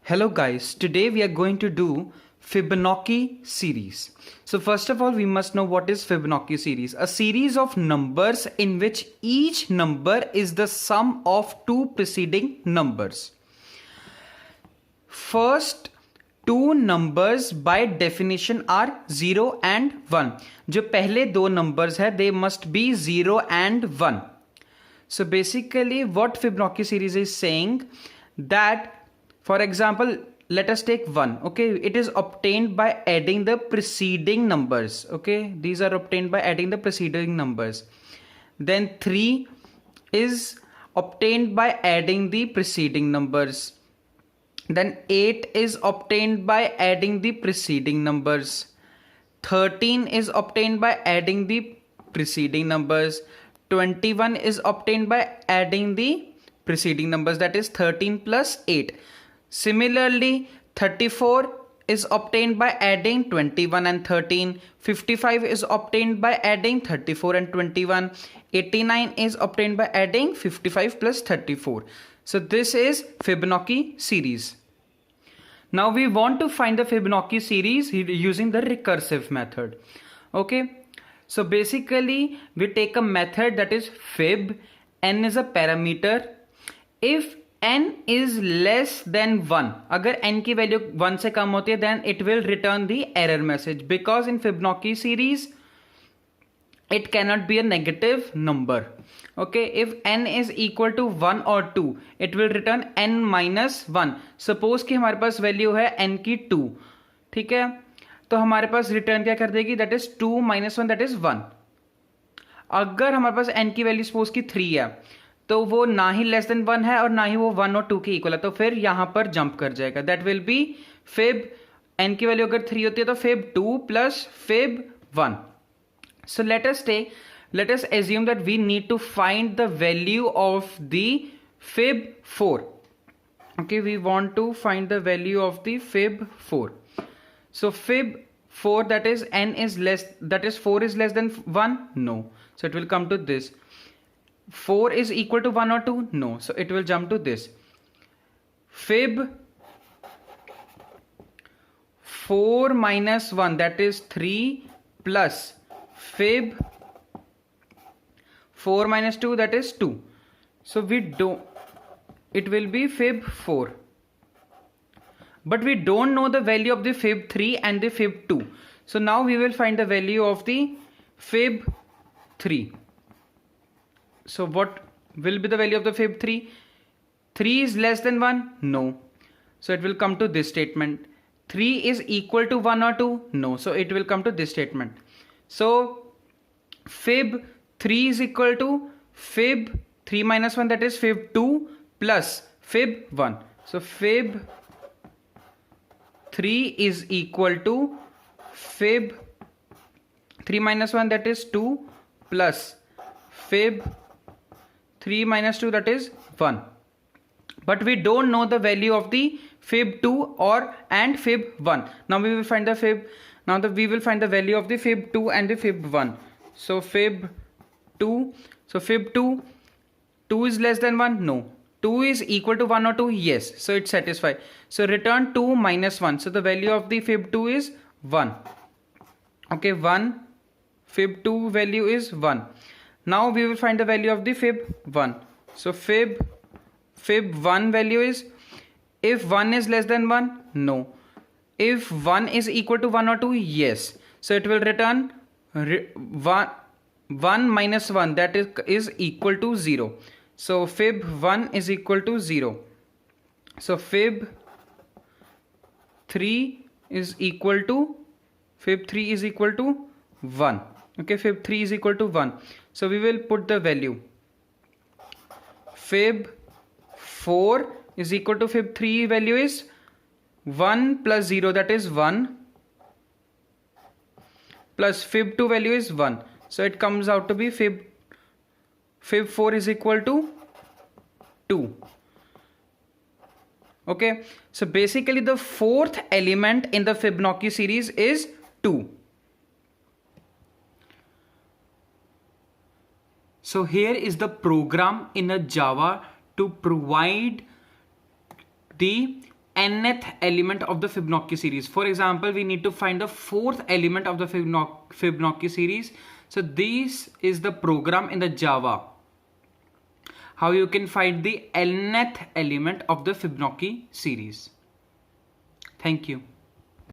Hello guys, today we are going to do Fibonacci series. So first of all, we must know what is Fibonacci series. A series of numbers in which each number is the sum of two preceding numbers. First two numbers by definition are 0 and 1. जो पहले दो numbers है they must be 0 and 1. So basically what Fibonacci series is saying that, for example, let us take 1. Okay, it is obtained by adding the preceding numbers. Okay, these are obtained by adding the preceding numbers. Then 3 is obtained by adding the preceding numbers. Then 8 is obtained by adding the preceding numbers. 13 is obtained by adding the preceding numbers. 21 is obtained by adding the preceding numbers, that is 13 plus 8. Similarly, 34 is obtained by adding 21 and 13. 55 is obtained by adding 34 and 21. 89 is obtained by adding 55 plus 34. So this is Fibonacci series. Now we want to find the Fibonacci series using the recursive method. Okay. So basically we take a method that is fib. N is a parameter. If n is less than 1, अगर n की value 1 से कम होती है, then it will return the error message, because in Fibonacci series it cannot be a negative number. Okay, if n is equal to 1 or 2, it will return n minus 1. Suppose कि हमारे पास value है n की 2, ठीक है, तो हमारे पास return क्या कर देगी, that is 2 minus 1, that is 1. अगर हमारे पास n की वैल्यू सपोज की 3 है, तो वो ना ही लेस देन 1 है और ना ही वो 1 और 2 के इक्वल है, तो फिर यहां पर जंप कर जाएगा. That will be fib, n की वैल्यू अगर 3 होती है तो fib 2 plus fib 1. So let us assume that we need to find the value of the fib 4. Okay, we want to find the value of the fib 4. So fib 4, that is n is less, that is 4 is less than 1? No. So it will come to this. 4 is equal to 1 or 2? No. So it will jump to this. Fib 4 minus 1, that is 3, plus fib 4 minus 2, that is 2. So it will be fib 4. But we don't know the value of the fib 3 and the fib 2. So now we will find the value of the fib 3. So what will be the value of the fib 3? 3 is less than 1? No. So it will come to this statement. 3 is equal to 1 or 2? No. So it will come to this statement. So fib 3 is equal to fib 3 minus 1, that is fib 2 plus fib 1. So fib 3 is equal to fib 3 minus 1, that is 2, plus fib 3 minus 2, that is 1. But we don't know the value of the fib 2 and fib 1. Now we will find the fib. Now we will find the value of the fib 2 and the fib 1. So fib 2. So fib 2. 2 is less than 1? No. 2 is equal to 1 or 2? Yes. So it's satisfied. So return 2 minus 1. So the value of the fib 2 is 1. Okay, 1. Fib 2 value is 1. Now we will find the value of the fib 1. So fib 1 value is, if 1 is less than 1? No. If 1 is equal to 1 or 2? Yes. So it will return 1 minus 1, that is equal to 0. So fib 1 is equal to 0. So fib 3 is equal to 1. Okay, fib 3 is equal to 1. So we will put the value. Fib 4 is equal to fib 3 value is 1 plus 0, that is 1, plus fib 2 value is 1. So it comes out to be fib 4 is equal to 2. Okay, so basically the fourth element in the Fibonacci series is 2. So here is the program in a Java to provide the nth element of the Fibonacci series. For example, we need to find the fourth element of the Fibonacci series. So this is the program in the Java, how you can find the nth element of the Fibonacci series. Thank you.